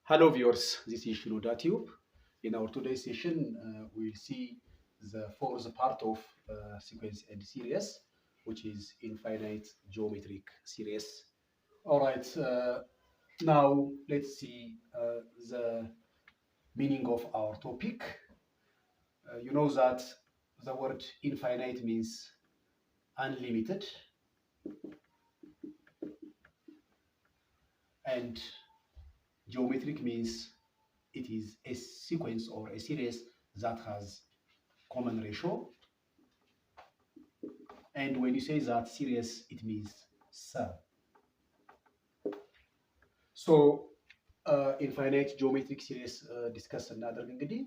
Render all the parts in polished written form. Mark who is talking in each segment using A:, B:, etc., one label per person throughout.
A: Hello viewers, this is Shino.tube. In our today's session, we'll see the fourth part of sequence and series, which is infinite geometric series. All right, now let's see the meaning of our topic. You know that the word infinite means unlimited, and geometric means it is a sequence or a series that has common ratio. And when you say that series, it means sum. So infinite geometric series ዲስከስ እናደርግ እንግዲህ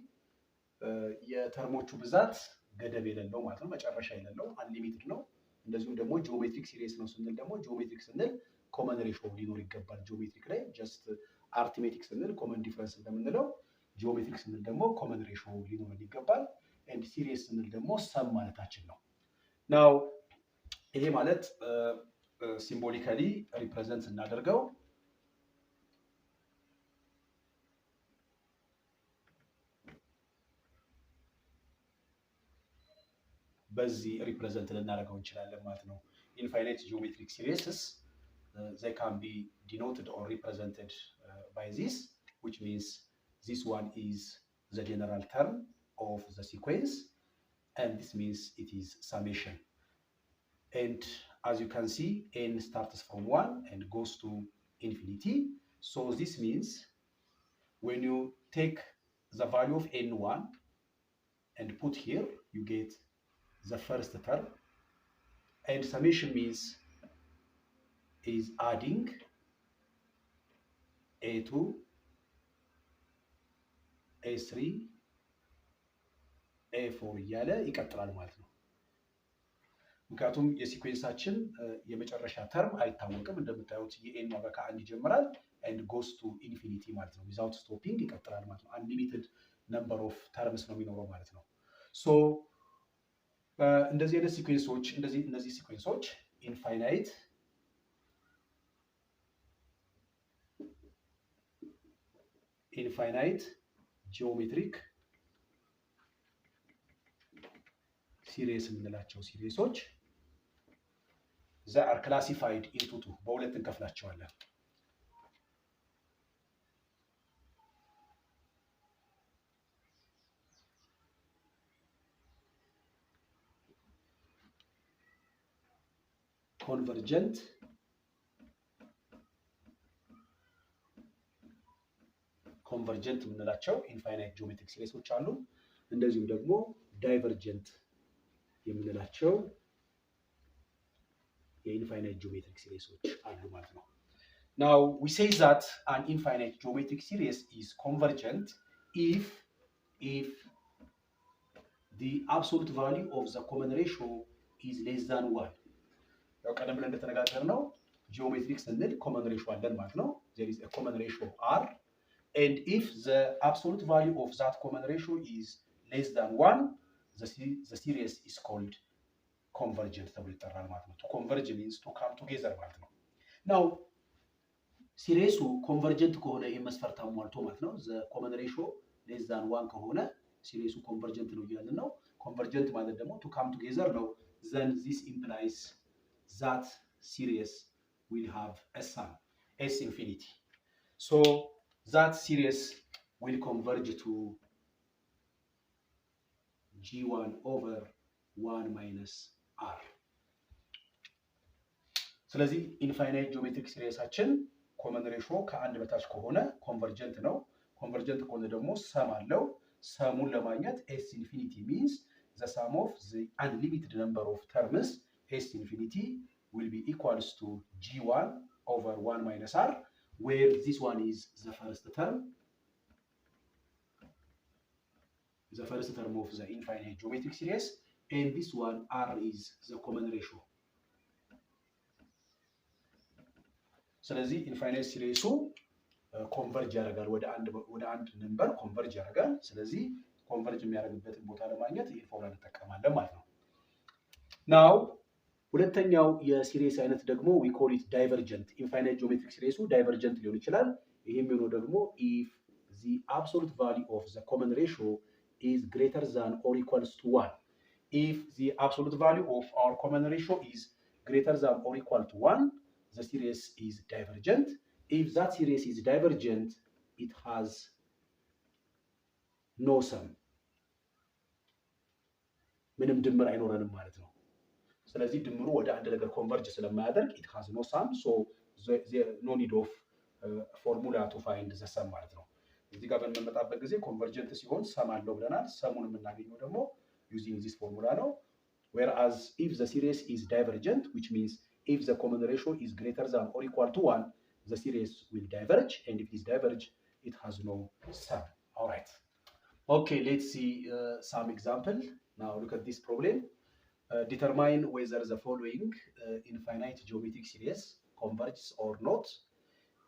A: የተርሞቹ ብዛት ገደብ የሌለው ማለት ነው፣ መጨረሻ የሌለው አንሊሚትድ ነው። እንደዚሁም ደግሞ ጂኦሜትሪክ ሲሪስ ነው ስንል ደግሞ ጂኦሜትሪክ ስንል ኮመን ሬሾ ሊኖር ይገባል። ጂኦሜትሪክ ላይ ጀስት አርትሜቲክ ስንል ኮመን ዲፍረንስ እንደምንለው ጂኦሜትሪክ ስንል ደግሞ ኮመን ሬሾ ሊኖር ይገባል። ኤንድ ሲሪስ ስንል ደግሞ ሰም ማለታችን ነው። ናው ይሄ ማለት ሲምቦሊካሊ ሪፕሬዘንት እናደርገው በዚህ ሪፕሬዘንት ልናደርገው እንችላለን ማለት ነው። ኢንፋይናይት ጂኦሜትሪክ ሲሪስስ they can be denoted or represented by this, which means this one is the general term of the sequence, and this means it is summation. And as you can see, n starts from 1 and goes to infinity. So this means when you take the value of n1 and put here, you get the first term. And summation means is adding a2, a3, a4 እያለ ይቀጥላል ማለት ነው። ምክንያቱም የሲኩዌንሳችን የመጨረሻ ተርም አይታወቅም። እንደምታዩት የኤን ዋጋ ከአንድ ይጀምራል and goes to infinity ማለት ነው። without stopping ይቀጥላል ማለት ነው። unlimited number of terms ነው የሚኖረው ማለት ነው። ሶ እንደዚህ አይነት ሲኩዌንሶች እነዚህ ሲኩዌንሶች ኢንፋይናይት ጂኦሜትሪክ ሲሪስ የምንላቸው ሲሪሶች they are classified into two በሁለት እንከፍላቸዋለን። ኮንቨርጀንት የምንላቸው ኢንፋይናይት ጂኦሜትሪክ ሲሪሶች አሉ። እንደዚሁም ደግሞ ዳይቨርጀንት የምንላቸው የኢንፋይናይት ጂኦሜትሪክ ሲሪሶች አሉ ማለት ነው። Now we say that an infinite geometric series is convergent if the absolute value of the common ratio is less than 1. ያው ቀደም ብለን እንደተነጋገርነው ጂኦሜትሪክ ስንል ኮመን ሬሾ አለን ማለት ነው። there is a common ratio r, and if the absolute value of that common ratio is less than 1, the series is called convergent ተብሎ ይጠራል ማለት ነው። to converge means to come together ማለት ነው። now ሲሪሱ ኮንቨርጀንት ከሆነ ይሄ መስፈርት አሟልቶ ማለት ነው። the common ratio less than 1 ከሆነ ሲሪሱ ኮንቨርጀንት ነው እያልን ነው። ኮንቨርጀንት ማለት ደግሞ to come together ነው። then this implies that series will have a sum s infinity. So that series will converge to g1 over 1 minus r. ስለዚህ ኢንፋይናይት ጂኦሜትሪክ ሲሪሳችን ኮመን ሬሾ ከአንድ በታች ከሆነ ኮንቨርጀንት ነው። ኮንቨርጀንት ከሆነ ደግሞ ሰም አለው። ሰሙን ለማግኘት s infinity means the sum of the unlimited number of terms s infinity will be equals to g1 over 1 minus r, where this one is the first term of the infinite geometric series, and this one r is the common ratio. ስለዚህ ኢንፋይናይት ሲሪሱ ኮንቨርጅ ያደርጋል ወደ አንድ ነምበር ኮንቨርጅ ያደርጋል። ስለዚህ ኮንቨርጅ የሚያደርግበትን ቦታ ለማግኘት ይሄን ፎርሙላ እንጠቀማለን ማለት ነው። ናው ሁለተኛው የሲሪስ አይነት ደግሞ we call it divergent. ኢንፋይናይት ጂኦሜትሪክ ሲሪሱ ዳይቨርጀንት ሊሆን ይችላል። ይሄ የሚሆነው ደግሞ if the absolute value of the common ratio is greater than or equals to 1. If the absolute value of our common ratio is greater than or equal to 1, the series is divergent. If that series is divergent, it has no sum. ምንም ድምር አይኖረንም ማለት ነው። ስለዚህ ድምሩ ወደ አንድ ነገር ኮንቨርጅ ስለማያደርግ it has no sum, so no need of formula to find the sum ማለት ነው። እዚህ ጋር በምንመጣበት ጊዜ ኮንቨርጀንት ሲሆን ሰም አለው ብለናል። ሰሙን የምናገኘው ደግሞ using this formula ነው። Whereas if the series is divergent, which means if the common ratio is greater than or equal to 1, the series will diverge, and if it is diverge, it has no sum. All right. Okay, let's see some example. Now look at this problem. Determine whether the following infinite geometric series converges or not.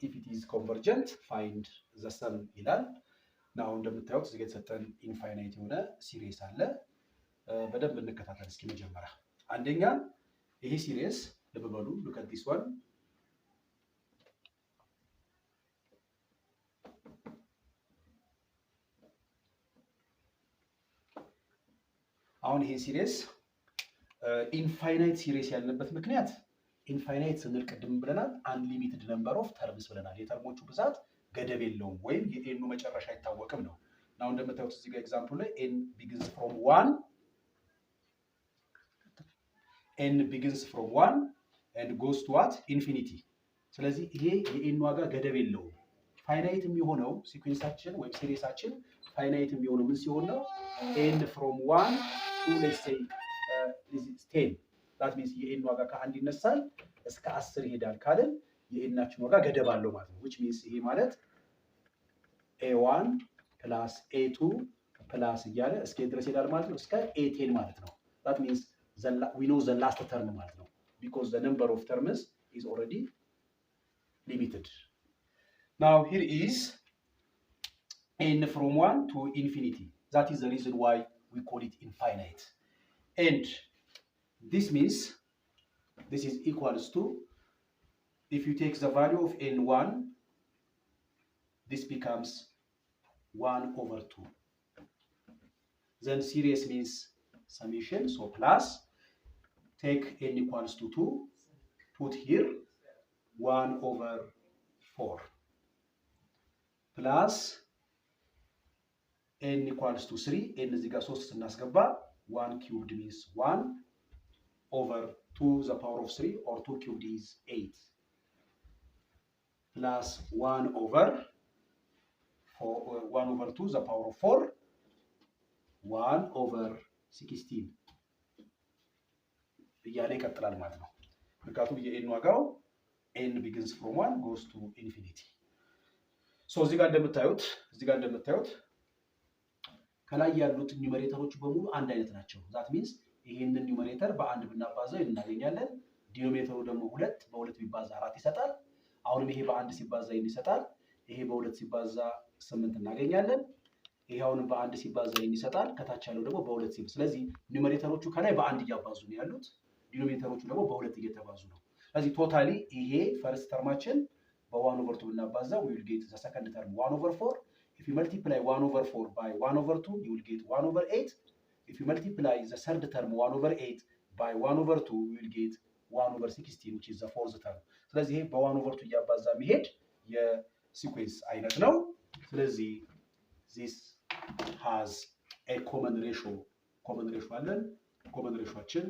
A: If it is convergent, find the sum ይላል። now እንደምታዩት እዚህ ጋር የተሰጠን ኢንፋይናይት የሆነ ሲሪስ አለ። በደንብ እንከታተል እስኪ። መጀመሪያ አንደኛ ይሄ ሲሪስ ልብ በሉ። look at this one. አሁን ይሄ ሲሪስ ኢንፋይናይት ሲሪስ ያለበት ምክንያት ኢንፋይናይት ስንል ቅድም ብለናል አንሊሚትድ ነምበር ኦፍ ተርምስ ብለናል። የተርሞቹ ብዛት ገደብ የለውም ወይም የኤኑ መጨረሻ አይታወቅም ነው። now እንደምታዩት እዚህ ጋር ኤግዛምፕል ላይ n begins from 1 and goes to what infinity። ስለዚህ ይሄ የኤን ዋጋ ገደብ የለውም። ፋይናይት የሚሆነው ሲኩዌንሳችን ወይም ሲሪሳችን ፋይናይት የሚሆነው ምን ሲሆን ነው? n from 1 to let's say this is 10. that means የኤን ዋጋ ከአንድ ይነሳል እስከ 10 ይሄዳል ካልን የኤናችን ዋጋ ገደብ አለው ማለት ነው። which means ይሄ ማለት a1 plus a2 plus እያለ እስከ ድረስ ይሄዳል ማለት ነው፣ እስከ a10 ማለት ነው። that means we know the last term ማለት ነው because the number of terms is already limited. now here is n from 1 to infinity. that is the reason why we call it infinite. and this means this is equals to, if you take the value of n1, this becomes 1/2. then series means summation, so plus, take n equals to 2, put here 1/4 plus n equals to 3, n እዚህ ጋር 3 ስናስገባ 1 cubed means 1/2 the power of 3 or 2 cubed is 8 plus 1/2 the power of 4 1/16 እያለ ይቀጥላል ማለት ነው። ምክንያቱም የኤን ዋጋው n begins from 1 goes to infinity. so እዚህ ጋር እንደምታዩት ከላይ ያሉት ኒውመሬተሮች በሙሉ አንድ አይነት ናቸው። that means ይሄንን ኒውመሬተር በአንድ ብናባዛው እናገኛለን። ዲኖሚኔተሩ ደግሞ 2 በ2 ቢባዛ 4 ይሰጣል። አሁንም ይሄ በአንድ ሲባዛ ይሰጣል። ይሄ በ2 ሲባዛ 8 እናገኛለን። ይሄ አሁንም በአንድ ሲባዛ ይሰጣል። ከታች ያለው ደግሞ በ2 ሲባዛ። ስለዚህ ኒውመሬተሮቹ ከላይ በአንድ እያባዙ ነው ያሉት፣ ዲኖሚኔተሮቹ ደግሞ በ2 እየተባዙ ነው። ስለዚህ ቶታሊ ይሄ ፈርስት ተርማችን በ1/2 ብናባዛው we will get the second term 1/4. if you multiply 1/4 by 1/2 you will get 1/8. if you multiply the third term 1/8 by 1/2 you will get 1/16 which is the fourth term. ስለዚህ ይሄ በ1/2 እያባዛ መሄድ የሲኩዌንስ አይነት ነው። ስለዚህ this has a common ratio አለን። common ratioችን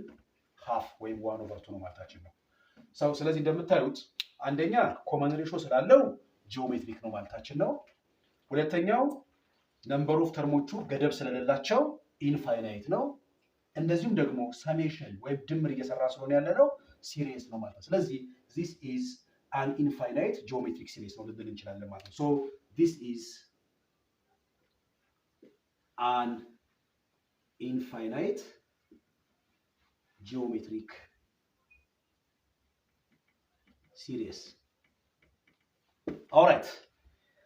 A: half ወይም 1/2 ነው ማለታችን ነው። ስለዚህ እንደምታዩት አንደኛ common ratio ስላለው ጂኦሜትሪክ ነው ማለታችን ነው። ሁለተኛው ነምበር ኦፍ ተርሞቹ ገደብ ስለሌላቸው ኢንፋይናይት ነው። እንደዚሁም ደግሞ ሰሜሽን ወይም ድምር እየሰራ ስለሆነ ያለነው ሲሪስ ነው ማለት ነው። ስለዚህ this is an infinite geometric series ነው ልንል እንችላለን ማለት ነው። so this is an infinite geometric series. all right,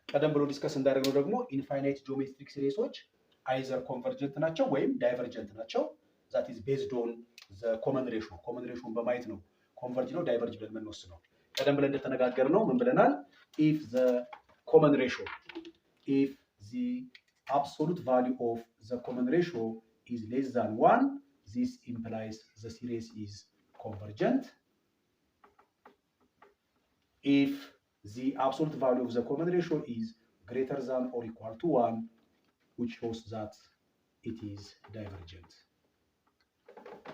A: ቀደም ብሎ ዲስከስ እንዳደረግነው ደግሞ ኢንፋይናይት ጂኦሜትሪክ ሲሪሶች አይዘር ኮንቨርጀንት ናቸው ወይም ዳይቨርጀንት ናቸው። that is based on the common ratio በማየት ነው ኮንቨርጅ ነው ዳይቨርጅ ብለን የምንወስነው። ቀደም ብለን እንደተነጋገርነው ምን ብለናል? if the common ratio. If the absolute value of the common ratio is less than 1, this implies the series is convergent. If the absolute value of the common ratio is greater than or equal to 1, which shows that it is divergent.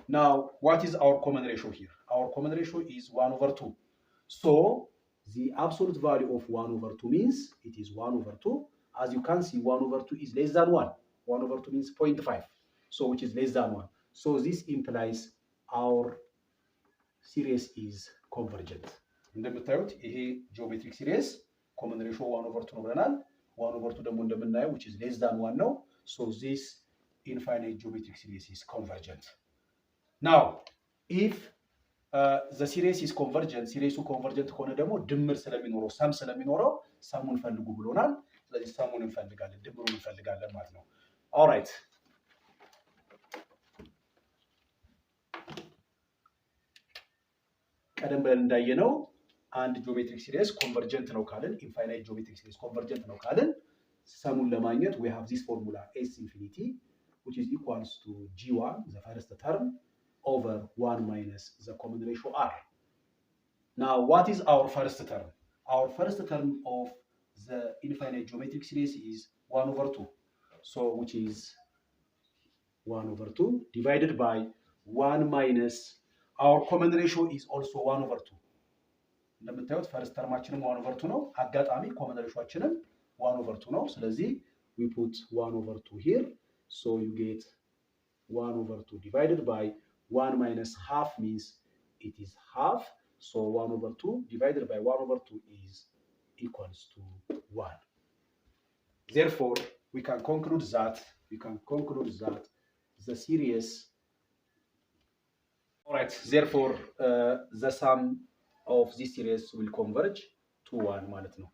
A: Now, what is our common ratio here? Our common ratio is 1/2. So the absolute value of 1/2 means it is 1/2. As you can see, 1/2 is less than 1. 1/2 means 0.5, so which is less than 1. So this implies our series is convergent. እንደምታዩት ይሄ ጂኦሜትሪክ ሲሪስ ኮመን ሬሾ 1/2 ነው ብለናል። 1/2 ደግሞ እንደምናየው which is less than 1 ነው. So this infinite geometric series is convergent. Now, if the series is convergent, ሲሪሱ ኮንቨርጀንት ከሆነ ደግሞ ድምር ስለሚኖረው ሰም ስለሚኖረው ሰሙን ፈልጉ ብሎናል። ስለዚህ ሰሙን እንፈልጋለን፣ ድምሩን እንፈልጋለን ማለት ነው። ኦልራይት ቀደም ብለን እንዳየነው አንድ ጂኦሜትሪክ ሲሪስ ኮንቨርጀንት ነው ካልን ኢንፋይናይት ጂኦሜትሪክ ሲሪስ ኮንቨርጀንት ነው ካልን ሰሙን ለማግኘት we have this formula s infinity which is equals to g1 the first term over 1 minus the common ratio r. Now what is our first term? Our first term of the infinite geometric series is 1/2. So which is 1/2 divided by 1 minus our common ratio is also 1/2. እንደምታዩት ፈርስት ተርማችንም 1/2 ነው። አጋጣሚ ኮመን ሬሾአችንም 1/2 ነው። ስለዚህ we put 1/2 here. So you get 1/2 divided by 1 minus half means it is half. So 1/2 divided by 1/2 is equals to 1. Therefore, we can conclude that the series. All right. Therefore, the sum of this series will converge to 1 ማለት ነው.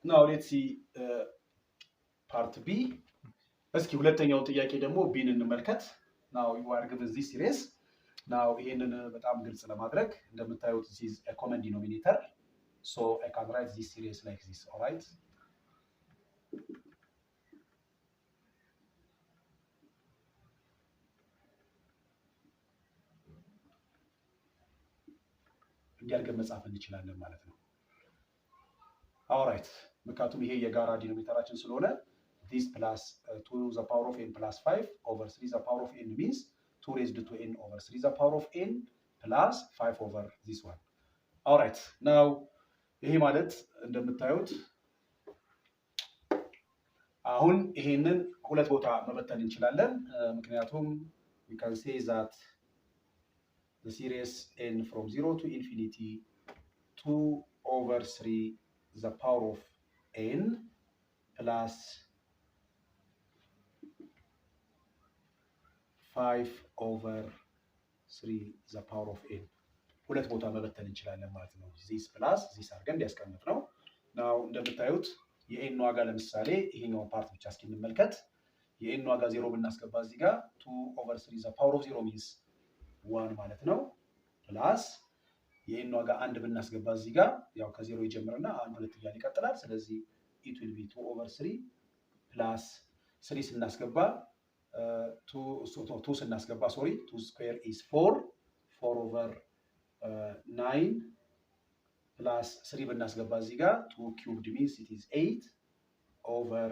A: Now let's see part B. እስኪ ሁለተኛው ጥያቄ ደግሞ ቢን እንመልከት. Now you are given this series. Now ይሄንን በጣም ግልጽ ለማድረግ እንደምታዩት this is a common denominator. So I can write this series like this. All right. እንዲያርገን መጻፍ እንችላለን ማለት ነው. Alright, ምክንያቱም ይሄ የጋራ ዲኖሚኔተራችን ስለሆነ this plus 2 the power of n plus 5 over 3 the power of n means 2 raised to n over 3 the power of n plus 5 over this one. Alright, now ይሄ ማለት እንደምታዩት አሁን ይሄንን ሁለት ቦታ መበተን እንችላለን ምክንያቱም we can say that the series n from 0 to infinity 2 over 3 the power of n plus 5 over 3 the power of n ሁለት ቦታ መበተን እንችላለን ማለት ነው። this plus this አድርገን እንዲያስቀምጥ ነው። now እንደምታዩት የn ዋጋ ለምሳሌ ይሄኛው ፓርት ብቻ እስኪ እንመልከት። የn ዋጋ 0 ብናስገባ እዚህ ጋር 2 over 3 the power of 0 means 1 ማለት ነው ፕላስ የn ዋጋ 1 ብናስገባ እዚህ ጋር ያው ከ0 ይጀምርና 1 2 እያለ ይቀጥላል ስለዚህ it will be 2 over 3 plus 3 ስናስገባ 2 ስናስገባ 2 square is 4 over 9 plus 3 ብናስገባ እዚህ ጋር 2 cubed means it is 8 over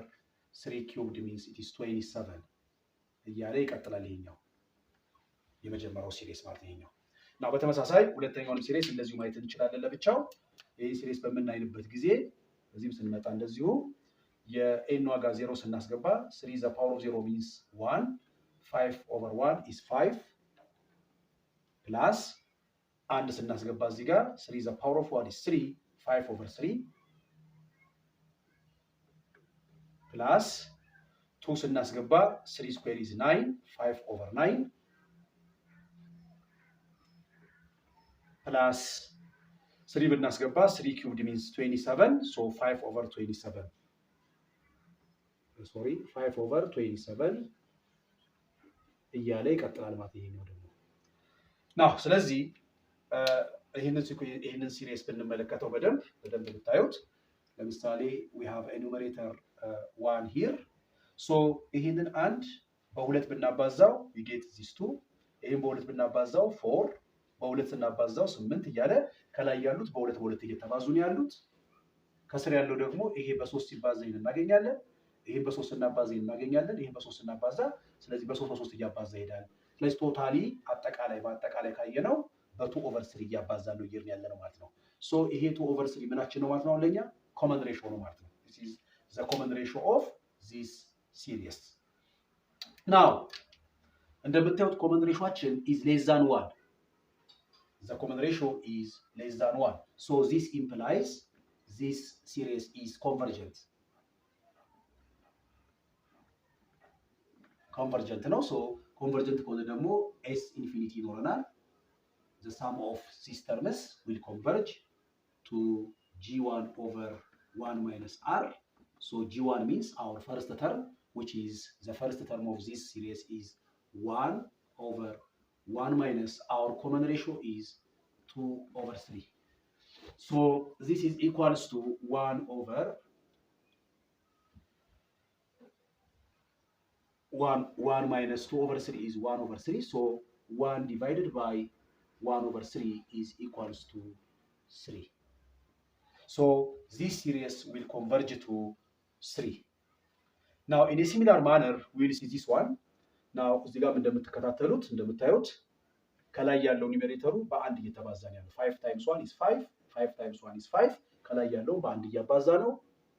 A: 3 cubed means it is 27 እያለ ይቀጥላል ይሄኛው የመጀመሪያው ሲሪስ ማለት ይሄኛው ነው። በተመሳሳይ ሁለተኛውን ሲሪስ እንደዚሁ ማየት እንችላለን ለብቻው። ይሄ ሲሪስ በምናይበት ጊዜ እዚህም ስንመጣ እንደዚሁ የn ዋጋ 0 ስናስገባ 3 the power of 0 means 1 5 over 1 is 5 plus አንድ ስናስገባ እዚህ ጋር 3 the power of 1 is 3 5 over 3 plus 2 ስናስገባ 3 square is 9 5 over 9 plus 3 ብናስገባ 3 cubed means 27 so 5 over 27 sorry 5 over 27 እያለ ይቀጥላል ማለት ይሄኛው ደግሞ ነው። ስለዚህ ይሄንን ሲሪየስ ብንመለከተው በደንብ ብታዩት ለምሳሌ we have a numerator 1 here so ይሄንን አንድ በሁለት ብናባዛው we get this 2 ይሄን በሁለት ብናባዛው 4 በሁለት ስናባዛው 8 እያለ ከላይ ያሉት በሁለት እየተባዙ ነው ያሉት ከስር ያለው ደግሞ ይሄ በ3 ሲባዛ እናገኛለን ይሄን በ3 ስናባዛ እናገኛለን ይሄን በ3 ስናባዛ ስለዚህ በ3 እያባዛ ይሄዳል ስለዚህ ቶታሊ በአጠቃላይ ካየነው በ2/3 እያባዛ ነው ይርን ያለ ነው ማለት ነው ሶ ይሄ 2/3 ምናችን ነው ማለት ነው ለኛ common ratio ነው ማለት ነው this is the common ratio of this series now እንደምታዩት common ratioአችን is less than 1 the common ratio is less than 1 so this implies this series is convergent ነው so convergent ከሆነ ደግሞ s infinity ይኖረናል the sum of these terms will converge to g1 over 1 minus r so g1 means our first term which is the first term of this series is 1 over 1 minus our common ratio is 2/3 so this is equals to 1 over 1 minus 2/3 is 1/3 so 1 divided by 1/3 is equals to 3 so this series will converge to 3 now in a similar manner we will see this one now እዚህ ጋር እንደምታዩት ከላይ ያለው ኒሜሬተሩ በአንድ እየተባዛ ነው ያለው 5 times 1 is 5 5 times 1 is 5 ከላይ ያለው በአንድ እያባዛ ነው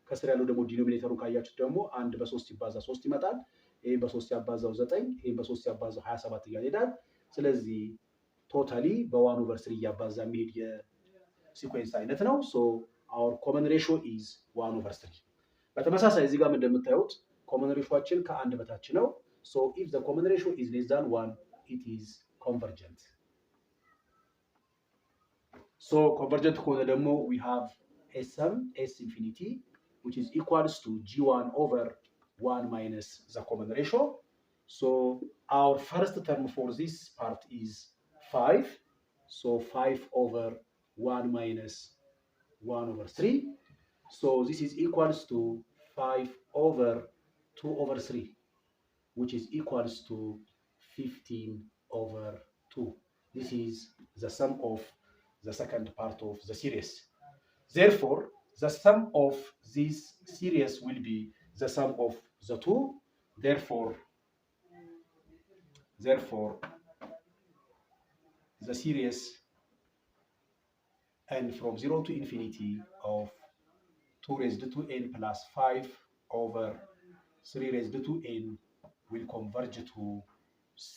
A: ከስር ያለው ደግሞ ዲኖሚኔተሩ ካያችሁት ደግሞ 1 በ3 ሲባዛ 3 ይመጣል ይሄን በ3 ያባዛው 9 ይሄን በ3 ያባዛው 27 እያለ ይሄዳል ስለዚህ ቶታሊ በ1/3 እያባዛ የሚሄድ የሲኩዌንስ አይነት ነው so our common ratio is 1/3 በተመሳሳይ እዚህ ጋር እንደምታዩት common ratioአችን ከአንድ በታች ነው so if the common ratio is less than 1 it is convergent so convergent ከሆነ ደግሞ we have a sum s infinity which is equals to g1 over 1 minus the common ratio so our first term for this part is 5 so 5 over 1 minus 1/3 so this is equals to 5 over 2/3 which is equals to 15/2 this is the sum of the second part of the series therefore the sum of this series will be the sum of the two therefore the series and from 0 to infinity of 2 raised to n plus 5 over 3 raised to n will converge to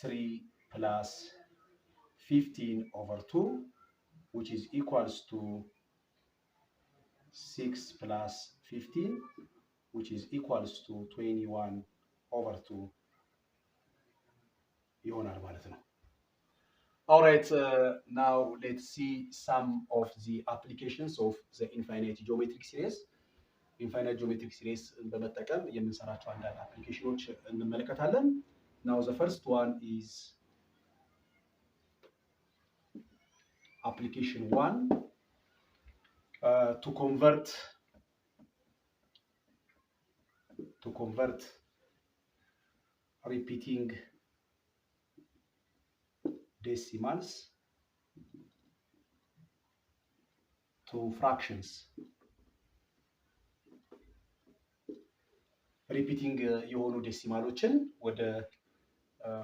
A: 3 plus 15/2 which is equals to 6 plus 15 which is equals to 21/2 ይሆናል ማለት ነው all right now let's see some of the applications of the infinite geometric series infinite geometric series በመጠቀም የምንሰራቸው አንዳንድ አፕሊኬሽኖች እንመለከታለን now the first one is application 1 to convert repeating decimals to fractions repeating የሆኑ ዴሲማሎችን ወደ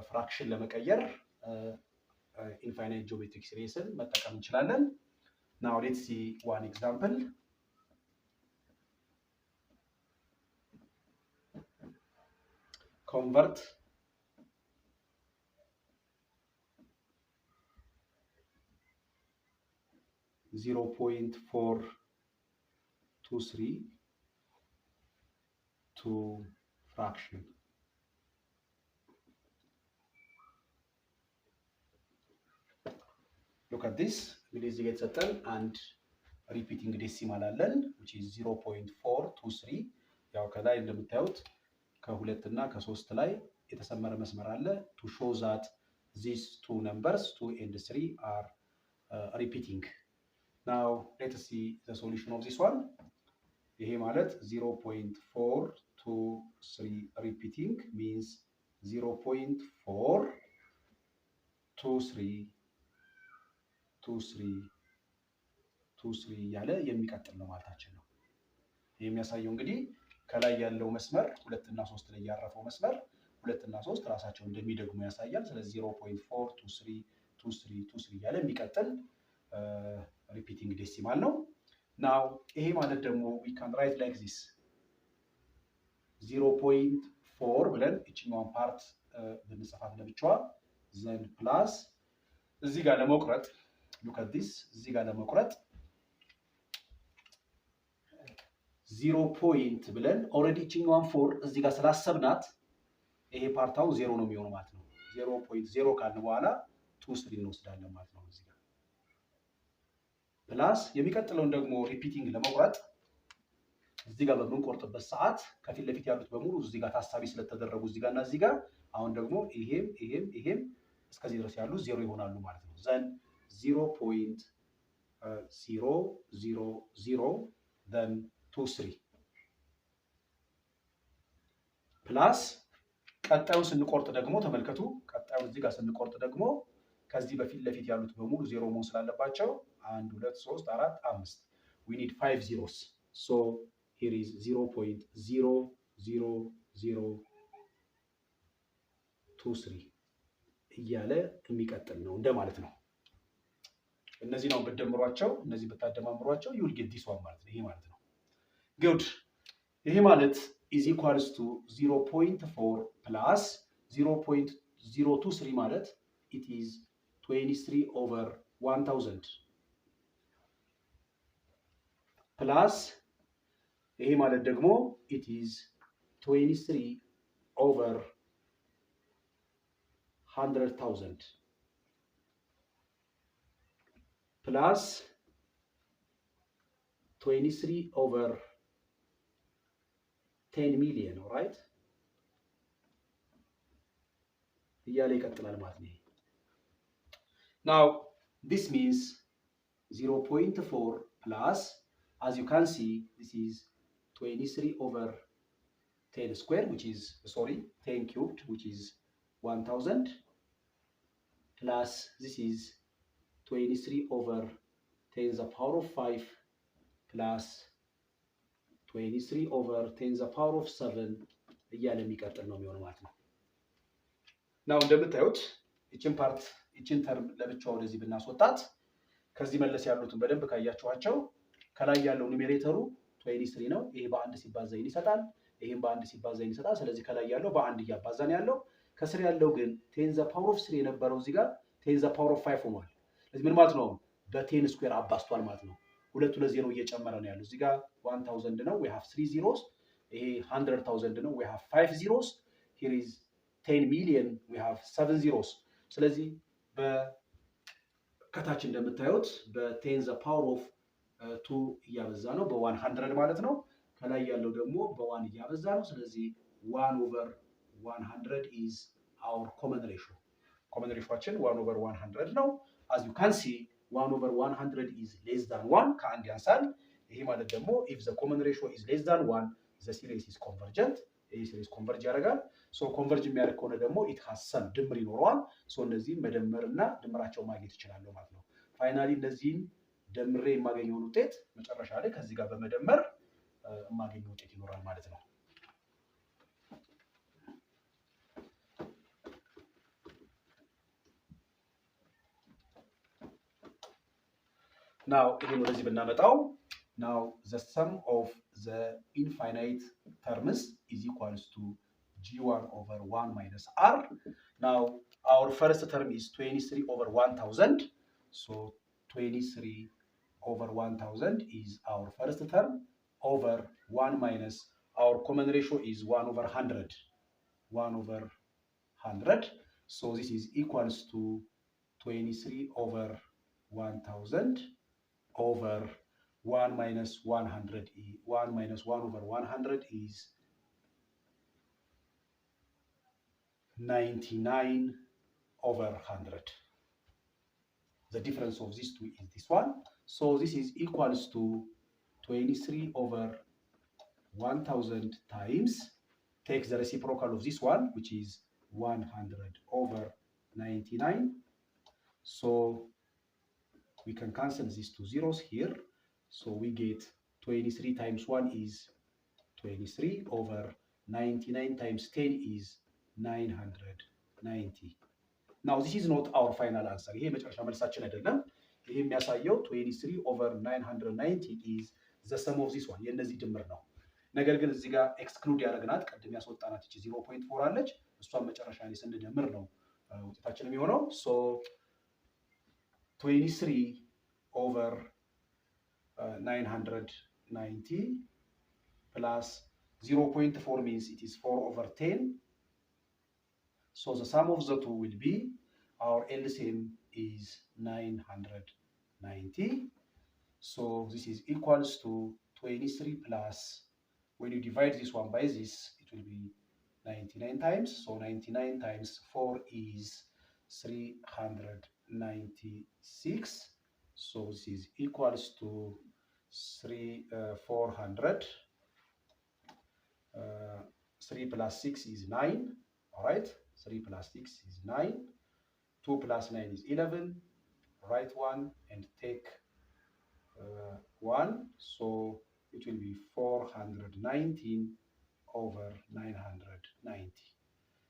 A: ፍራክሽን ለመቀየር infinite geometric series መጠቀም እንችላለን now let's see one example convert (0.423) to fraction. Look at this. This gets a term and repeating decimal አለን which is 0.423 ያው ከላይ እንደምታዩት ከሁለት እና ከ3 ላይ የተሰመረ መስመር አለ to show that these two numbers 2 and 3 are repeating Now let's see the solution of this one. ይሄ ማለት 0.423 repeating means 0.42323 እያለ የሚቀጥል ነው ማለታችን ነው። ይህ የሚያሳየው እንግዲህ ከላይ ያለው መስመር 2 እና 3 ላይ ያረፈው መስመር 2 እና 3 ራሳቸው እንደሚደግሙ ያሳያል። ስለዚህ 0.42323 እያለ የሚቀጥል ሪፒቲንግ ዴሲማል ነው። ናው ይሄ ማለት ደግሞ we can write like this 0.4 ብለን እችኛዋን ፓርት ብንጽፋት ለብቻዋ ዘን ፕላስ እዚህ ጋር ለመቁረጥ look at this እዚህ ጋር ለመቁረጥ 0 ፖይንት ብለን ኦልሬዲ እችኛዋን 4 እዚህ ጋር ስላሰብናት ይሄ ፓርታው 0 ነው የሚሆነው ማለት ነው። 0.0 ካልን በኋላ 23 እንወስዳለን ማለት ነው። እዚህ ጋር ፕላስ የሚቀጥለውን ደግሞ ሪፒቲንግ ለመቁረጥ እዚህ ጋር በምንቆርጥበት ሰዓት ከፊት ለፊት ያሉት በሙሉ እዚህ ጋር ታሳቢ ስለተደረጉ እዚህ ጋር እና እዚህ ጋር አሁን ደግሞ ይሄም እስከዚህ ድረስ ያሉ 0 ይሆናሉ ማለት ነው። ዘን 0.000 then 23 ፕላስ ቀጣዩን ስንቆርጥ ደግሞ ተመልከቱ። ቀጣዩን እዚህ ጋር ስንቆርጥ ደግሞ ከዚህ በፊት ለፊት ያሉት በሙሉ 0 መሆን ስላለባቸው 1 2 3 4 5 we need 5 zeros so here is 0.00023 እያለ የሚቀጥል ነው እንደማለት ነው። እነዚህ ነው በደምሯቸው እነዚህ በታደማምሯቸው you will get this one ማለት ነው። ይሄ ማለት ነው። good ይሄ ማለት is equals to 0.4 plus 0.023 ማለት it is 23 over 1000 plus ይሄ ማለት ደግሞ it is 23 over 100,000 plus 23 over 10 million, right? እያለ ይቀጥላል ማለት ነው። Now this means 0.4 plus, as you can see, this is 23 over 10 square, which is 10 cubed, which is 1000, plus this is 23 over 10 to the power of 5 plus 23 over 10 to the power of 7 እያለ የሚቀጥል ነው የሚሆነው ማለት ነው። ናው እንደምታዩት እችን ተርም ለብቻው ወደዚህ ብናስወጣት ከዚህ መለስ ያሉትን በደንብ ካያችኋቸው ከላይ ያለው ኑሜሬተሩ 23 ነው። ይሄ በአንድ ሲባዛ ይሰጣል፣ ይሄም በአንድ ሲባዛ ይሰጣል። ስለዚህ ከላይ ያለው በአንድ እያባዛን ያለው ከስር ያለው ግን 10 to the power of 3 የነበረው እዚህ ጋር 10 to the power of 5 ሆኗል። ስለዚህ ምን ማለት ነው? በ10 ስኩዌር አባዝቷል ማለት ነው። ሁለቱ ለዜሮ እየጨመረ ነው ያለው። እዚህ ጋር 1000 ነው we have 3 zeros። ይሄ 100,000 ነው we have 5 zeros። here is 10 million we have 7 zeros። ስለዚህ ከታች እንደምታዩት በ10 to the power of 2 እያበዛ ነው በ100 ማለት ነው። ከላይ ያለው ደግሞ በ1 እያበዛ ነው። ስለዚህ 1 over 100 is our common ratio። common ratioአችን 1 over 100 ነው። as you can see 1 over 100 is less than 1 ከአንድ ያንሳል። ይሄ ማለት ደግሞ if the common ratio is less than 1 the series is convergent። ይሄ series ኮንቨርጅ ያደርጋል። ሶ ኮንቨርጅ የሚያደርግ ከሆነ ደግሞ it has some ድምር ይኖረዋል። ሶ እነዚህ መደመርና ድምራቸውን ማግኘት ይችላሉ ማለት ነው። ፋይናሊ እነዚህን ደምሬ የማገኘውን ውጤት መጨረሻ ላይ ከዚህ ጋር በመደመር የማገኘው ውጤት ይኖራል ማለት ነው። ናው ይሄን ወደዚህ ብናመጣው now the sum of the infinite terms is equals to g1 over 1 minus r. Now our first term is 23 over 1000. So 23 over 1000 is our first term over 1 minus our common ratio is 1 over 100. 1 over 100. So this is equals to 23 over 1000 over 1 minus 100. 1 minus 1 over 100 is 99 over 100. The difference of these two is this one. So this is equals to 23 over 1000 times, take the reciprocal of this one, which is 100 over 99. So we can cancel these two zeros here. So we get 23 times 1 is 23 over 99 times 10 is 990. Now this is not our final answer. ይሄ መጨረሻ መልሳችን አይደለም። ይሄ የሚያሳየው 23 over 990 is the sum of this one የነዚህ ድምር ነው። ነገር ግን እዚህ ጋር ኤክስክሉድ ያደረግናት ቅድም ያስወጣናት እቺ 0.4 አለች። እሷን መጨረሻ ላይ ስንደምር ነው ውጤታችን የሚሆነው። so 23 over 990 plus 0.4 means it is 4 over 10. So the sum of the two will be, our LCM is 990. So this is equals to 23 plus, when you divide this one by this, it will be 99 times. So 99 times 4 is 396. So this is equals to 400. 3 plus 6 is 9. All right. 3 plus 6 is 9. 2 plus 9 is 11. Write 1 and take 1. So it will be 419 over 990.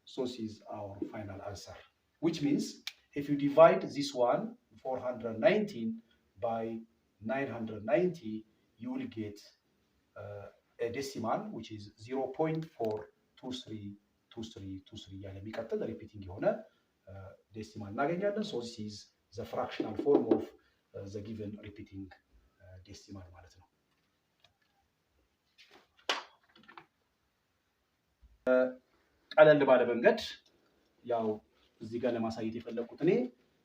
A: So this is our final answer. Which means if you divide this one, 419, by 990, you will get a decimal which is 0.4232323 ያለ የሚቀጥል ሪፒቲንግ የሆነ ዴሲማል እናገኛለን። so this is the fractional form of the given repeating decimal ማለት ነው። ቀለል ባለ መንገድ ያው እዚህ ጋር ለማሳየት የፈለኩት እኔ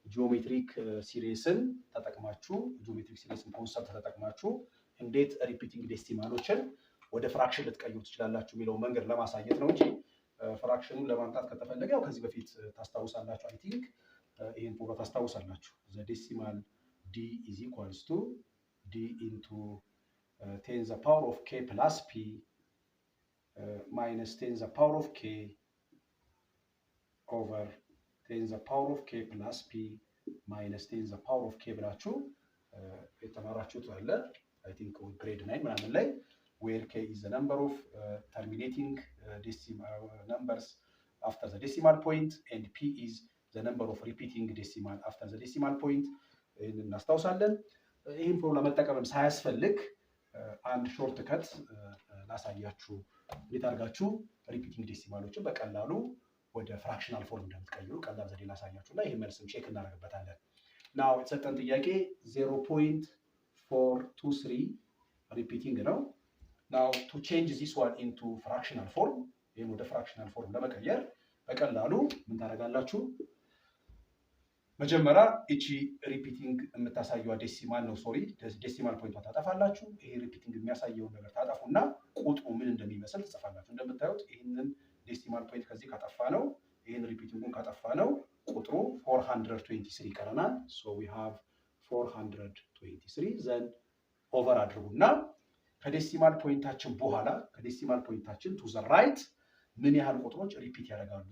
A: ጂኦሜትሪክ ሲሪስን ተጠቅማችሁ ጂኦሜትሪክ ሲሪስን ኮንሰፕት ተጠቅማችሁ እንዴት ሪፒቲንግ ዴሲማሎችን ወደ ፍራክሽን ልትቀይሩ ትችላላችሁ የሚለው መንገድ ለማሳየት ነው እንጂ ፍራክሽኑን ለማምጣት ከተፈለገ ያው ከዚህ በፊት ታስታውሳላችሁ። አይ ቲንክ ይሄን ፎርሙላ ታስታውሳላችሁ። the decimal d is equals to d into 10 the power of k plus p minus 10 the power of k over 10 the power of k plus p minus 10 the power of k ብላችሁ የተማራችሁት አለ። I think grade 9 ምናምን ላይ where k is the number of terminating decimal numbers after the decimal point and p is the number of repeating decimal after the decimal point እናስታውሳለን። ይህን ፎርሙላ መጠቀምም ሳያስፈልግ አንድ ሾርት ከት ላሳያችሁ እንዴት አድርጋችሁ ሪፒቲንግ ዴሲማሎችን በቀላሉ ወደ ፍራክሽናል ፎርም እንደምትቀይሩ ቀላል ዘዴ ላሳያችሁ እና ይሄን መልስም ቼክ እናደርግበታለን። ናው የተሰጠን ጥያቄ 0.423 ሪፒቲንግ ነው። ናው ቱ ቼንጅ ዚስ ዋን ኢንቱ ፍራክሽናል ፎርም፣ ይሄን ወደ ፍራክሽናል ፎርም ለመቀየር በቀላሉ ምን ታደርጋላችሁ? መጀመሪያ እቺ ሪፒቲንግ የምታሳየው ዴሲማል ነው፣ ሶሪ ዴሲማል ፖይንቷን ታጠፋላችሁ። ይሄ ሪፒቲንግ የሚያሳየውን ነገር ታጠፉና ቁጥሩ ምን እንደሚመስል ትጽፋላችሁ። እንደምታዩት ይሄንን ዴሲማል ፖይንት ከዚህ ካጠፋ ነው፣ ይሄን ሪፒቲንጉን ካጠፋ ነው ቁጥሩ 423 ይቀረናል። ሶ ዊ ሃቭ 423 ዘን ኦቨር አድርጉና ከዴሲማል ፖይንታችን በኋላ ከዴሲማል ፖይንታችን ቱ ዘ ራይት ምን ያህል ቁጥሮች ሪፒት ያደርጋሉ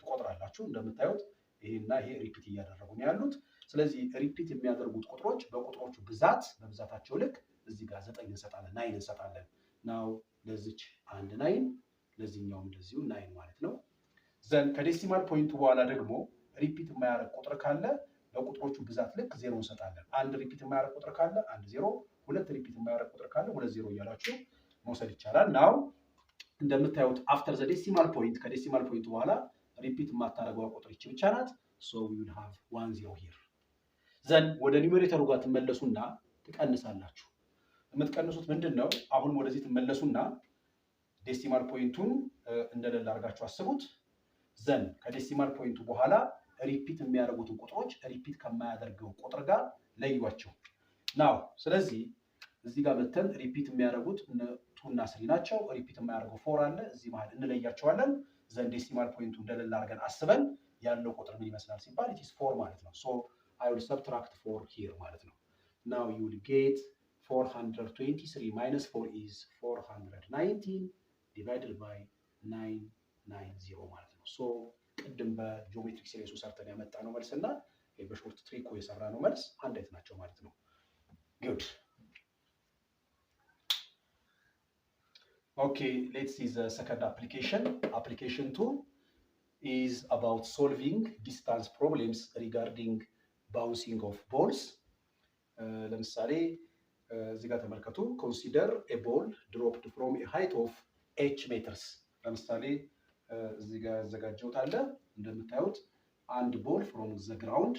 A: ትቆጥራላችሁ። እንደምታዩት ይሄና ይሄ ሪፒት እያደረጉ ነው ያሉት። ስለዚህ ሪፒት የሚያደርጉት ቁጥሮች በቁጥሮቹ ብዛት በብዛታቸው ልክ እዚህ ጋር 9 እንሰጣለን፣ 9 እንሰጣለን። ናው ለዚች አንድ 9 ለዚህኛውም እንደዚሁ 9 ማለት ነው። ዘን ከዴሲማል ፖይንቱ በኋላ ደግሞ ሪፒት የማያደርግ ቁጥር ካለ በቁጥሮቹ ብዛት ልክ 0 እንሰጣለን። አንድ ሪፒት የማያደርግ ቁጥር ካለ 1 0፣ ሁለት ሪፒት የማያደርግ ቁጥር ካለ 2 0 እያላችሁ መውሰድ ይቻላል። ናው እንደምታዩት አፍተር ዘ ዴሲማል ፖይንት ከዴሲማል ፖይንቱ በኋላ ሪፒት የማታደርገው ቁጥር ይቺ ብቻ ናት። ሶ ዊ ዊል ሃቭ 1 0 ሂር። ዘን ወደ ኒውሜሬተሩ ጋር ትመለሱና ትቀንሳላችሁ። የምትቀንሱት ምንድነው? አሁን ወደዚህ ትመለሱና ዴሲማል ፖይንቱን እንደሌለ አድርጋችሁ አስቡት። ዘን ከዴሲማል ፖይንቱ በኋላ ሪፒት የሚያደርጉትን ቁጥሮች ሪፒት ከማያደርገው ቁጥር ጋር ለዩዋቸው። ናው ስለዚህ እዚህ ጋር መተን ሪፒት የሚያደርጉት 2 እና 3 ናቸው። ሪፒት የማያደርገው 4 አለ። እዚህ መሀል እንለያቸዋለን። ዘን ዴሲማል ፖይንቱ እንደሌለ አድርገን አስበን ያለው ቁጥር ምን ይመስላል ሲባል it is 4 ማለት ነው። ሶ I will subtract 4 here ማለት ነው። Now you will get 423 minus 4 is 419 divided by 990 ማለት ነው። ሶ ቅድም በጂኦሜትሪክ ሲሪሱ ሰርተን ያመጣ ነው መልስና በሾርት ትሪክ የሰራ ነው መልስ አንድ አይነት ናቸው ማለት ነው። ጉድ Okay, let's see the second application. Application 2 is about solving distance problems regarding bouncing of balls. ለምሳሌ እዚህ ጋር ተመልከቱ። Consider a ball dropped from a height of h meters. ለምሳሌ እዚህ ጋር ያዘጋጀሁት አለ እንደምታዩት አንድ ቦል from the ground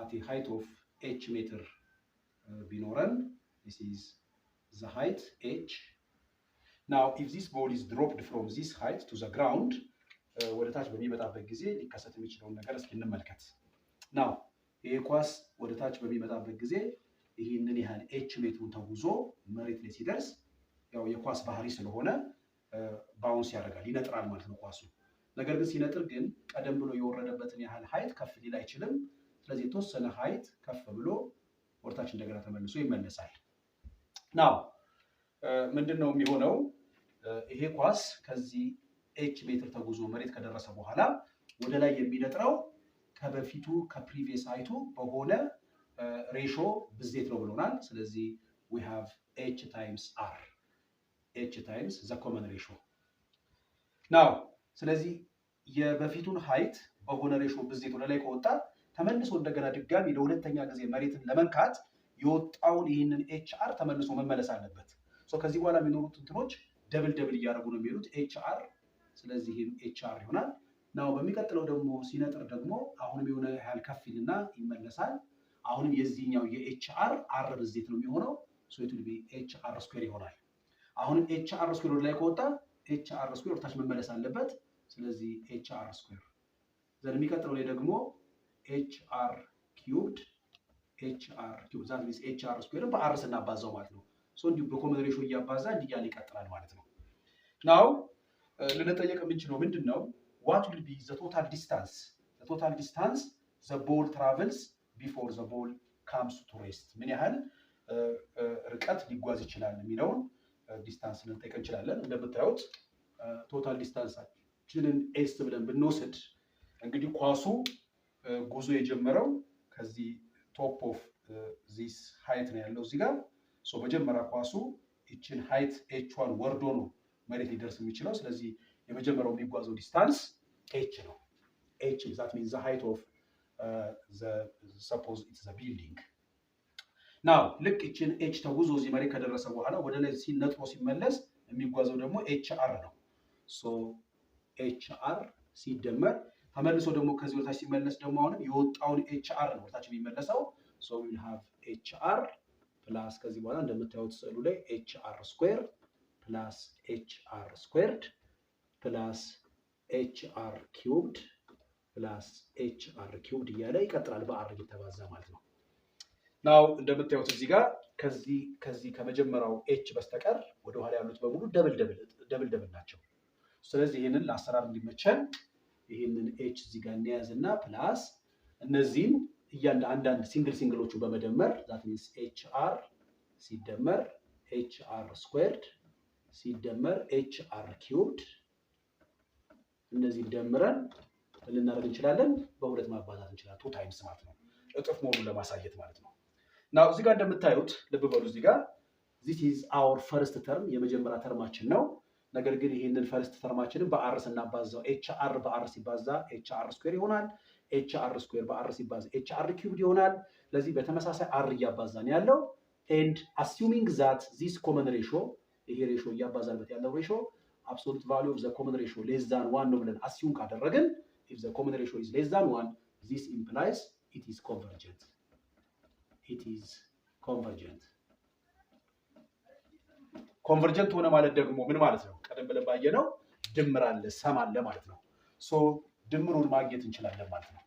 A: at a height of h meter ቢኖረን this is the height h. Now if this ball is dropped from this height to the ground ወደ ታች በሚመጣበት ጊዜ ሊከሰት የሚችለውን ነገር እስኪ እንመልከት። Now ይሄ ኳስ ወደ ታች በሚመጣበት ጊዜ ይሄንን ያህል h ሜትሩን ተጉዞ መሬት ላይ ሲደርስ ያው የኳስ ባህሪ ስለሆነ ባውንስ ያደርጋል ይነጥራል ማለት ነው ኳሱ። ነገር ግን ሲነጥር ግን ቀደም ብሎ የወረደበትን ያህል ሃይት ከፍ ሊል አይችልም። ስለዚህ የተወሰነ ሃይት ከፍ ብሎ ወርታች እንደገና ተመልሶ ይመለሳል። ናው ምንድነው የሚሆነው? ይሄ ኳስ ከዚህ h ሜትር ተጉዞ መሬት ከደረሰ በኋላ ወደ ላይ የሚነጥረው ከበፊቱ ከፕሪቪየስ ሃይቱ በሆነ ሬሾ ብዜት ነው ብሎናል። ስለዚህ we have h times r h times the common ratio. ናው ስለዚህ የበፊቱን ሃይት በሆነ ሬሾ ብዜት ወደ ላይ ከወጣ ተመልሶ እንደገና ድጋሚ ለሁለተኛ ጊዜ መሬትን ለመንካት የወጣውን ይህንን HR ተመልሶ መመለስ አለበት። ሶ ከዚህ በኋላ የሚኖሩት እንትኖች ደብል እያደረጉ ነው የሚሉት HR። ስለዚህ ይሄም HR ይሆናል። ናው በሚቀጥለው ደግሞ ሲነጥር ደግሞ አሁንም የሆነ ያህል ከፍ ይልና ይመለሳል። አሁንም የዚህኛው የHR R ብዜት ነው የሚሆነው። ሶ it will be HR ስኩዌር ይሆናል። አሁንም HR ስኩዌር ወደ ላይ ከወጣ HR ስኩዌር ወደ ታች መመለስ አለበት። ስለዚህ HR ስኩዌር ዘን የሚቀጥለው ላይ ደግሞ HR ኪዩብድ that means HR ስኩዌር በአር ስናባዛው ማለት ነው። ሶ እንዲሁ በኮመን ሬሾ እያባዛ እንዲያለ ይቀጥላል ማለት ነው። ናው ልንጠየቅ የምንችለው ምንድነው? what will be the total distance the ball travels before the ball comes to rest? ምን ያህል ርቀት ሊጓዝ ይችላል የሚለውን ዲስታንስ ልንጠይቅ እንችላለን። እንደምታዩት ቶታል ዲስታንሳችንን ኤስ ብለን ብንወስድ እንግዲህ ኳሱ ጉዞ የጀመረው ከዚህ ቶፕ ኦፍ ዚስ ሃይት ነው ያለው እዚህ ጋር። ሶ መጀመሪያ ኳሱ እቺን ሃይት h1 ወርዶ ነው መሬት ሊደርስ የሚችለው። ስለዚህ የመጀመሪያው የሚጓዘው ዲስታንስ h ነው። h that means the height of suppose it's the building. ናው ልክ እቺን h ተጉዞ እዚህ መሬት ከደረሰ በኋላ ወደ ላይ ሲነጥሮ ሲመለስ የሚጓዘው ደግሞ HR ነው። ሶ HR ሲደመር ተመልሶ ደግሞ ከዚህ ወታች ሲመለስ ደግሞ አሁንም የወጣውን HR ነው ወታች የሚመለሰው። ሶ we will have HR ፕላስ ከዚህ በኋላ እንደምታዩት ስዕሉ ላይ HR ስኩዌር ፕላስ HR ስኩዌርድ ፕላስ HR ኪዩብድ ፕላስ HR ኪዩብድ እያለ ይቀጥላል በአር እየተባዛ ማለት ነው። ናው እንደምታዩት እዚህ ጋር ከዚህ ከመጀመሪያው h በስተቀር ወደ ኋላ ያሉት በሙሉ ደብል ናቸው። ስለዚህ ይሄንን ለአሰራር እንዲመቸን ይሄንን h እዚህ ጋር እንያዝና ፕላስ እነዚህን አንዳንድ ሲንግሎቹ በመደመር that means HR ሲደመር HR ስኩዌርድ ሲደመር HR ኪዩብድ እነዚህን ደምረን ልናደርግ እንችላለን። በሁለት ማባዛት እንችላለን። 2 ታይምስ ማለት ነው። እጥፍ መሆኑን ለማሳየት ማለት ነው። ናው እዚህ ጋር እንደምታዩት ልብ በሉ እዚህ ጋር this is our first term የመጀመሪያ ተርማችን ነው። ነገር ግን ይሄንን ፈርስት ተርማችንን በአር ስናባዛው HR በአር ሲባዛ HR ስኩዌር ይሆናል። HR ስኩዌር በአር ሲባዛ HR ኪዩብድ ይሆናል። ስለዚህ በተመሳሳይ አር እያባዛን ያለው and assuming that this common ratio ይሄ ሬሾ እያባዛበት ያለው ሬሾ absolute value of the common ratio less than 1 ነው ብለን assume ካደረግን if the common ratio is less than 1 this implies it is convergent. ኮንቨርጀንት ሆነ ማለት ደግሞ ምን ማለት ነው? ቀደም ብለን ባየነው ድምር አለ ሰም አለ ማለት ነው። ሶ ድምሩን ማግኘት እንችላለን ማለት ነው።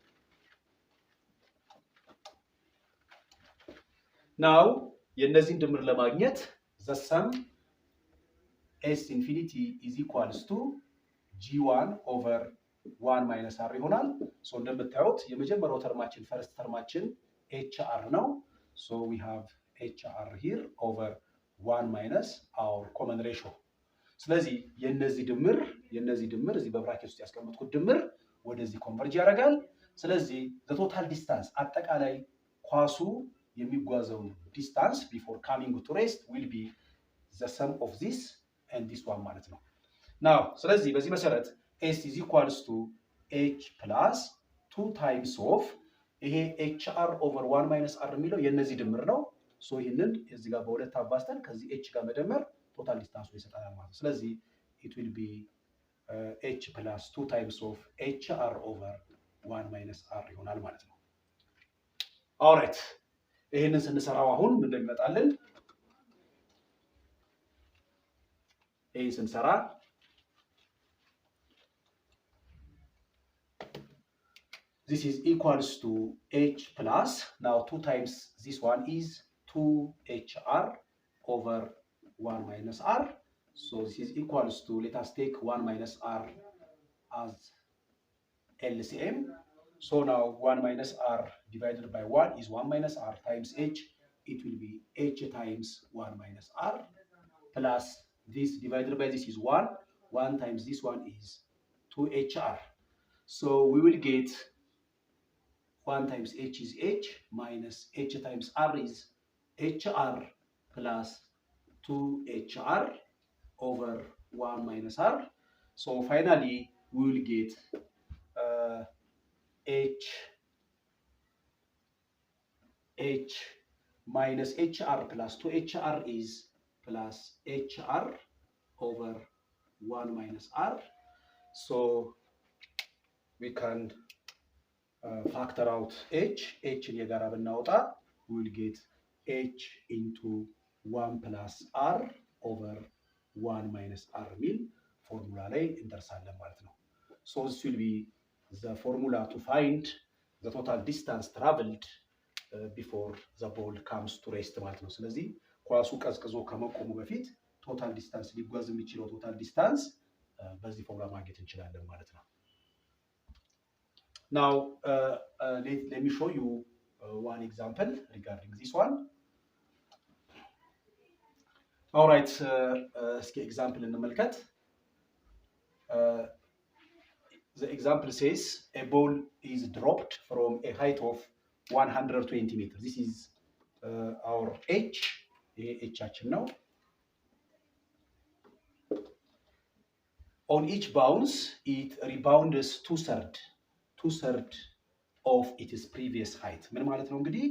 A: ናው የነዚህን ድምር ለማግኘት the sum s infinity is equals to g1 over 1 minus r ይሆናል። ሶ እንደምታዩት የመጀመሪያው ተርማችን ፈርስት ተርማችን HR ነው። So we have HR here over 1 minus our common ratio. ስለዚህ የነዚህ ድምር እዚህ በብራኬት ውስጥ ያስቀመጥኩት ድምር ወደዚህ ኮንቨርጅ ያደርጋል። ስለዚህ the total distance አጠቃላይ ኳሱ የሚጓዘው ዲስታንስ before coming to rest will be the sum of this and this one ማለት ነው። now ስለዚህ በዚህ መሰረት s is equals to h plus 2 times of ይሄ hr over 1 minus r የሚለው የነዚህ ድምር ነው። ሶ ይሄንን እዚህ ጋር በሁለት አባዝተን ከዚህ h ጋር መደመር ቶታል ዲስታንሱ ይሰጣል ማለት ነው። ስለዚህ it will be h plus 2 times of hr over 1 minus r ይሆናል ማለት ነው። alright ይሄንን ስንሰራው አሁን ምን እንደሚመጣልን ይሄን ስንሰራ this is equals to h plus now 2 times this one is 2hr over 1 minus r. So this is equals to, let us take 1 minus r as LCM. So now 1 minus r divided by 1 is 1 minus r times h. It will be h times 1 minus r plus this divided by this is 1. 1 times this one is 2hr. So we will get 1 times h is h minus h times r is hr plus 2hr over 1 minus r. So finally we will get h minus hr plus 2hr is plus hr over 1 minus r. So we can factor out h in የጋራ ብናወጣ we will get h into 1 plus r over 1 minus r ሚል ፎርሙላ ላይ እንደርሳለን ማለት ነው። So this will be the formula to find the total distance traveled before the ball comes to rest ማለት ነው። ስለዚህ ኳሱ ቀዝቅዞ ከመቆሙ በፊት ቶታል ዲስታንስ ሊጓዝ የሚችለው ቶታል ዲስታንስ በዚህ ፎርሙላ ማግኘት እንችላለን ማለት ነው። Now let me show you one example regarding this one. All right, እስኪ example እንመልከት። The example says a ball is dropped from a height of 120 meters. This is our h. ይሄ hችን ነው። On each bounce, it rebounds two-thirds of its previous height. ምን ማለት ነው እንግዲህ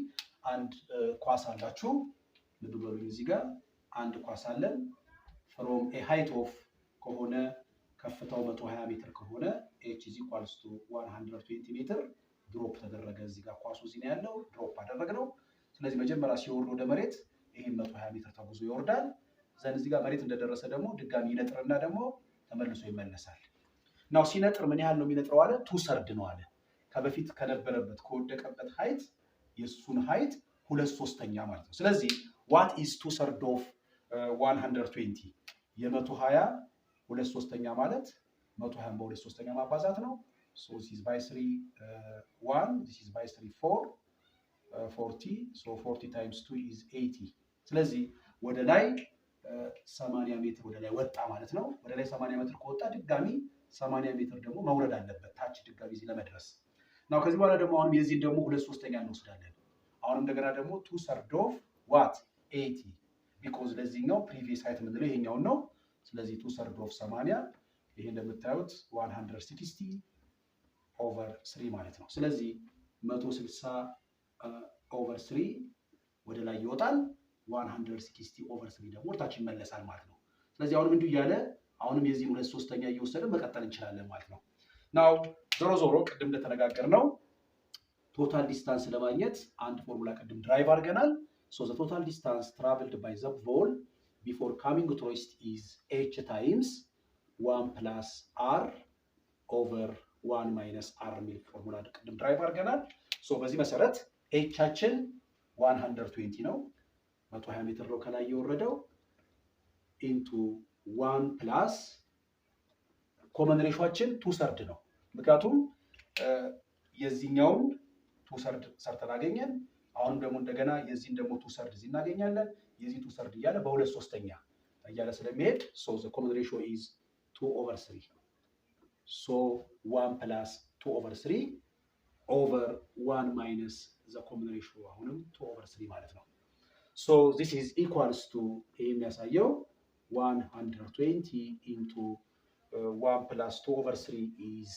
A: አንድ ኳስ አላችሁ ልብ በሉኝ እዚህ ጋር አንድ ኳስ አለን from a height of ከሆነ ከፍታው 120 ሜትር ከሆነ h is equals to 120 ሜትር ድሮፕ ተደረገ እዚህ ጋር ኳሱ እዚህ ነው ያለው ድሮፕ አደረግነው። ስለዚህ መጀመሪያ ሲወርድ ወደ መሬት ይሄን 120 ሜትር ተጉዞ ይወርዳል። ዘን እዚህ ጋር መሬት እንደደረሰ ደግሞ ድጋሚ ይነጥርና ደግሞ ተመልሶ ይመለሳል። ናው ሲነጥር ምን ያህል ነው የሚነጥረው አለ 2/3 ነው አለ። ከበፊት ከነበረበት ከወደቀበት ሃይት የሱን ሃይት 2/3 ማለት ነው። ስለዚህ what is 2/3 of 120 የ120 2/3 ማለት 120 በ2/3 ማባዛት ነው። so this is by 3 1 this is by 3 4 40 so 40 times 2 is 80 ስለዚህ ወደ ላይ 80 ሜትር ወደ ላይ ወጣ ማለት ነው። ወደ ላይ 80 ሜትር ከወጣ ድጋሚ 80 ሜትር ደግሞ መውረድ አለበት ታች ድጋሚ እዚህ ለመድረስ ነው። ከዚህ በኋላ ደግሞ አሁን የዚህ ደግሞ 2/3 እንወስዳለን። አሁን እንደገና ደግሞ 2/3 of what 80 because ለዚህኛው previous height ምንድነው ይሄኛው ነው። ስለዚህ 2/3 of 80 ይሄ እንደምታዩት 160 over 3 ማለት ነው። ስለዚህ 160 over 3 ወደ ላይ ይወጣል 160 over 3 ደግሞ ወርታች ይመለሳል ማለት ነው። ስለዚህ አሁንም እንዲሁ እያለ አሁንም የዚህን 2/3 እየወሰድን መቀጠል እንችላለን ማለት ነው። ናው ዞሮ ቅድም እንደተነጋገርነው ቶታል ዲስታንስ ለማግኘት አንድ ፎርሙላ ቅድም ድራይቭ አድርገናል። so the total distance traveled by the ball before coming to rest is h times 1 plus r over 1 minus r ሚል ፎርሙላ ቅድም ድራይቭ አድርገናል። so በዚህ መሰረት hችን 120 ነው 120 ሜትር ነው ከላይ የወረደው into 1 plus ኮመን ሬሾአችን 2/3 ነው። ምክንያቱም የዚህኛውን 2/3 ሰርተን አገኘን። አሁንም ደግሞ እንደገና የዚህን ደግሞ 2/3 እዚህ እናገኛለን። የዚህ 2/3 እያለ በ2/3 እያለ ስለሚሄድ so the common ratio is 2/3 so 1 plus 2/3 over 1 minus the common ratio አሁንም 2/3 ማለት ነው። so this is equals to የሚያሳየው 120 into 1 plus 2/3 is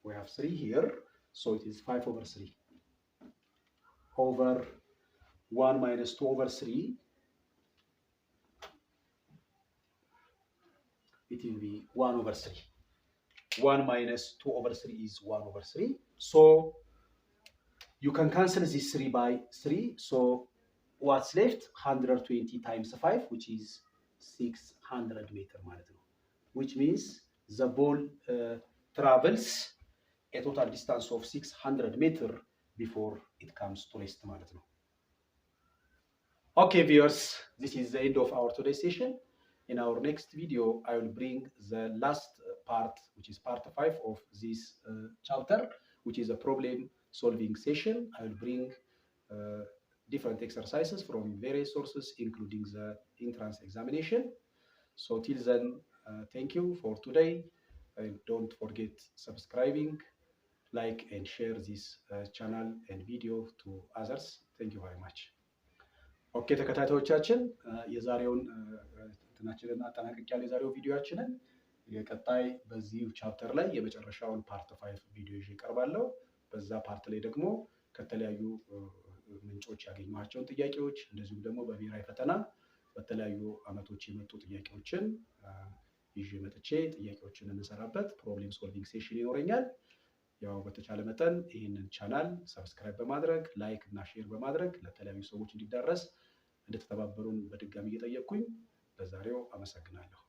A: we have 3 here so it is 5/3 over 1 minus 2/3 it will be 1/3. 1 minus 2/3 is 1/3. So you can cancel this 3 by 3. So what's left? 120 times 5, which is 600 meter. Which means the ball travels a total distance of 600 meter before it comes to rest. Okay, viewers, this is the end of our today's session. In our next video, I will bring the last part, which is part 5 of this chapter, which is a problem solving session. I will bring different exercises from various sources, including the entrance examination. So till then, thank you for today. Don't forget subscribing, like and share this channel and video to others. Thank you very much. ኦኬ ተከታታዮቻችን የዛሬውን እንትናችንን አጠናቅቄያለሁ። የዛሬው ቪዲዮአችንን የቀጣይ በዚህ ቻፕተር ላይ የመጨረሻውን ፓርት 5 ቪዲዮ ይዤ እቀርባለሁ። በዛ ፓርት ላይ ደግሞ ከተለያዩ ምንጮች ያገኘኋቸውን ጥያቄዎች እንደዚሁም ደግሞ በብሔራዊ ፈተና በተለያዩ አመቶች የመጡ ጥያቄዎችን ይዤ መጥቼ ጥያቄዎችን እንሰራበት ፕሮብሌም ሶልቪንግ ሴሽን ይኖረኛል። ያው በተቻለ መጠን ይህንን ቻናል ሰብስክራይብ በማድረግ ላይክ እና ሼር በማድረግ ለተለያዩ ሰዎች እንዲዳረስ እንድትተባበሩን በድጋሚ እየጠየቅኩኝ በዛሬው አመሰግናለሁ።